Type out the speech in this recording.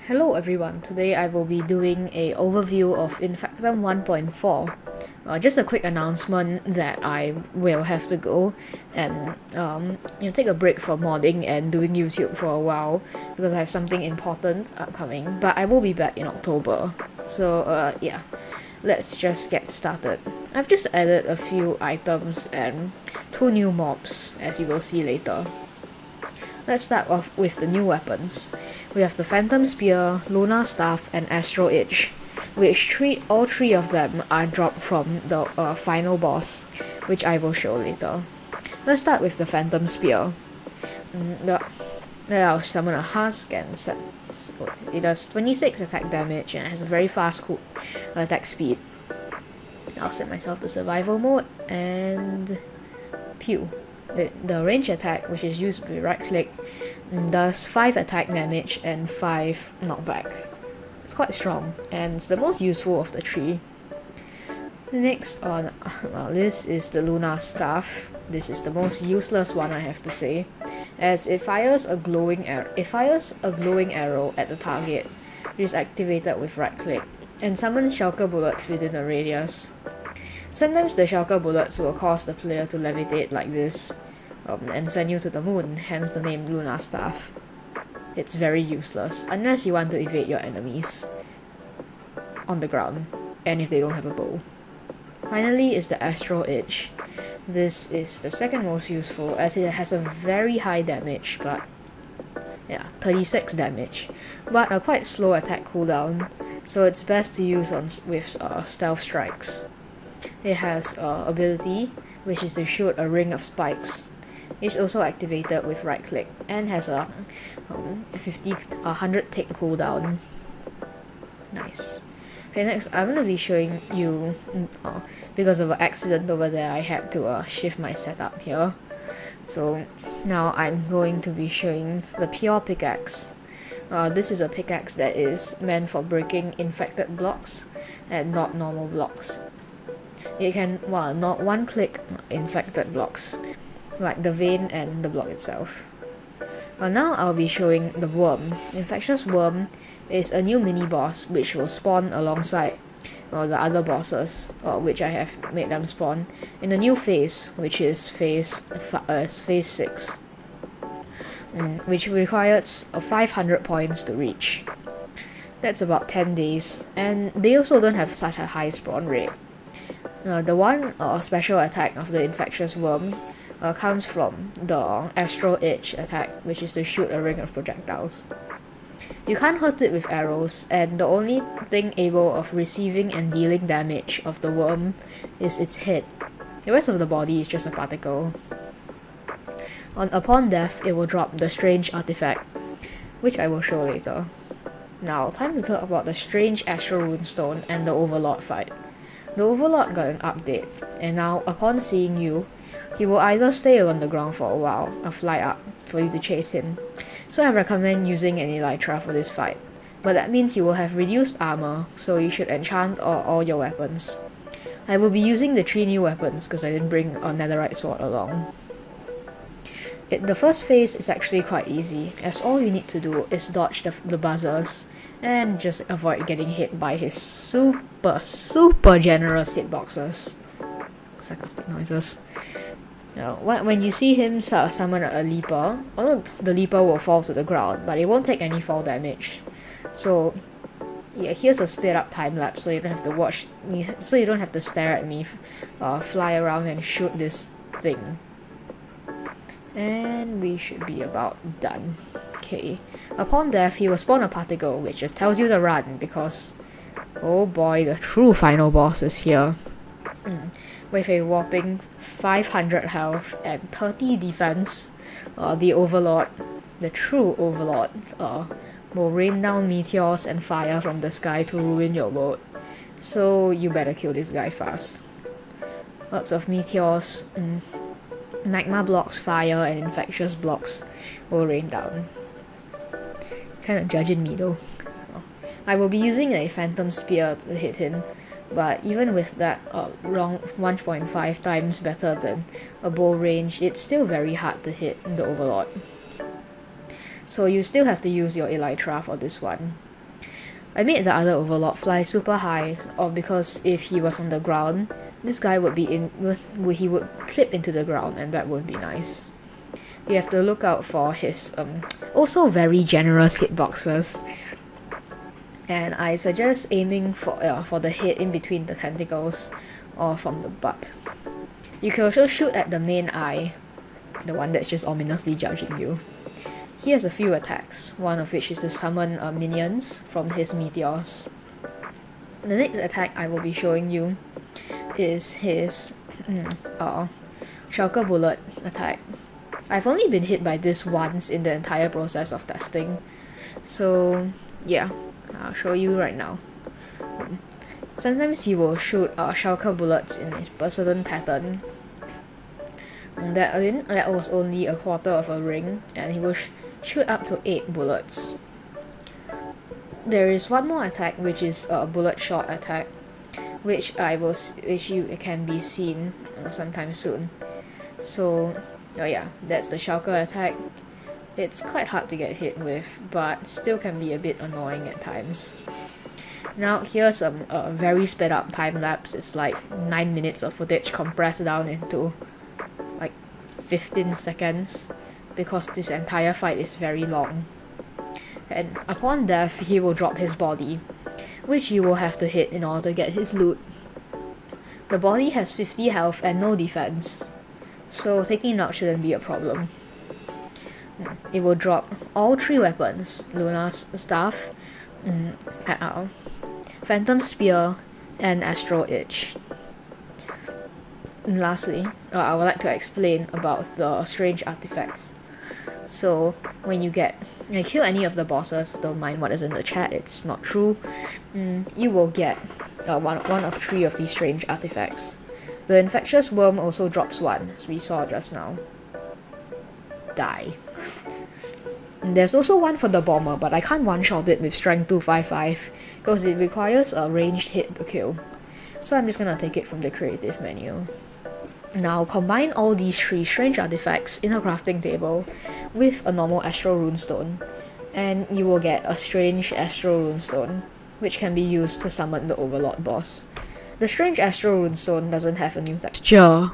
Hello everyone, today I will be doing a overview of Infectum 1.4. Just a quick announcement that I will have to go and take a break from modding and doing YouTube for a while because I have something important upcoming, but I will be back in October. So yeah, let's just get started. I've just added a few items and 2 new mobs, as you will see later. Let's start off with the new weapons. We have the Phantom Spear, Lunar Staff, and Astral Edge, which all three of them are dropped from the final boss, which I will show later. Let's start with the Phantom Spear. I'll summon a Husk and set. So it does 26 attack damage and it has a very fast attack speed. I'll set myself to survival mode and pew. The range attack, which is used with right click, does 5 attack damage and 5 knockback. It's quite strong and it's the most useful of the three. Next on our list is the Lunar Staff. This is the most useless one, I have to say, as it fires a glowing arrow at the target, which is activated with right click, and summons shulker bullets within a radius. Sometimes the shulker bullets will cause the player to levitate like this, and send you to the moon, hence the name Lunar Staff. It's very useless, unless you want to evade your enemies on the ground, and if they don't have a bow. Finally is the Astral Edge. This is the second most useful, as it has a very high damage, but yeah, 36 damage, but a quite slow attack cooldown, so it's best to use with stealth strikes. It has ability, which is to shoot a ring of spikes. It's also activated with right click and has a 100 tick cooldown. Nice. Okay, next I'm gonna be showing you, because of an accident over there, I had to shift my setup here. So now I'm going to be showing the Pure Pickaxe. This is a pickaxe that is meant for breaking infected blocks and not normal blocks. It can, not one-click infected blocks, like the vein and the block itself. Now I'll be showing the Worm. Infectious Worm is a new mini-boss which will spawn alongside the other bosses, which I have made them spawn, in a new phase, which is phase 6, which requires 500 points to reach. That's about 10 days, and they also don't have such a high spawn rate. The one special attack of the Infectious Worm comes from the Astral Edge attack, which is to shoot a ring of projectiles. You can't hurt it with arrows, and the only thing able of receiving and dealing damage of the worm is its head. The rest of the body is just a particle. Upon death, it will drop the Strange Artifact, which I will show later. Now, time to talk about the Strange Astral Runestone and the Overlord fight. The Overlord got an update, and now upon seeing you, he will either stay on the ground for a while or fly up for you to chase him. So I recommend using an Elytra for this fight, but that means you will have reduced armor, so you should enchant all your weapons. I will be using the 3 new weapons because I didn't bring a netherite sword along. The first phase is actually quite easy, as all you need to do is dodge the buzzers and just avoid getting hit by his super generous hitboxes. Sarcastic noises. Now, when you see him summon a leaper, although the leaper will fall to the ground, but it won't take any fall damage. So yeah, here's a sped up time lapse, so you don't have to watch me, so you don't have to stare at me fly around and shoot this thing. And we should be about done. Okay. Upon death, he will spawn a particle, which just tells you to run, because oh boy, the true final boss is here. With a whopping 500 health and 30 defense, the Overlord, the true Overlord, will rain down meteors and fire from the sky to ruin your boat. So you better kill this guy fast. Lots of meteors, magma blocks, fire, and infectious blocks will rain down. Kinda judging me though. I will be using a Phantom Spear to hit him, but even with that wrong 1.5 times better than a bow range, it's still very hard to hit the Overlord. So you still have to use your Elytra for this one. I made the other Overlord fly super high, or because if he was on the ground, this guy would he would clip into the ground, and that wouldn't be nice. You have to look out for his also very generous hitboxes. And I suggest aiming for the head in between the tentacles or from the butt. You can also shoot at the main eye, the one that's just ominously judging you. He has a few attacks, one of which is to summon minions from his meteors. The next attack I will be showing you is his shulker bullet attack. I've only been hit by this once in the entire process of testing, so yeah, I'll show you right now. Sometimes he will shoot shulker bullets in his certain pattern. And that was only a quarter of a ring, and he will shoot up to 8 bullets. There is one more attack, which is a bullet shot attack, which you can be seen sometime soon. So yeah, that's the shulker attack. It's quite hard to get hit with, but still can be a bit annoying at times. Now here's a very sped up time lapse. It's like 9 minutes of footage compressed down into like 15 seconds because this entire fight is very long. And upon death, he will drop his body, which you will have to hit in order to get his loot. The body has 50 health and no defense, so taking it out shouldn't be a problem. It will drop all 3 weapons: Luna's staff, Phantom Spear, and Astral Edge. And lastly, I would like to explain about the strange artifacts. So when you kill any of the bosses, don't mind what is in the chat, it's not true, you will get one of 3 of these strange artifacts. The Infectious Worm also drops 1, as we saw just now. Die. And there's also one for the Bomber, but I can't one-shot it with Strength 255 because it requires a ranged hit to kill. So I'm just gonna take it from the creative menu. Now combine all these 3 strange artifacts in a crafting table with a normal Astral Runestone, and you will get a strange Astral Runestone, which can be used to summon the Overlord boss. The strange Astral Runestone doesn't have a new texture,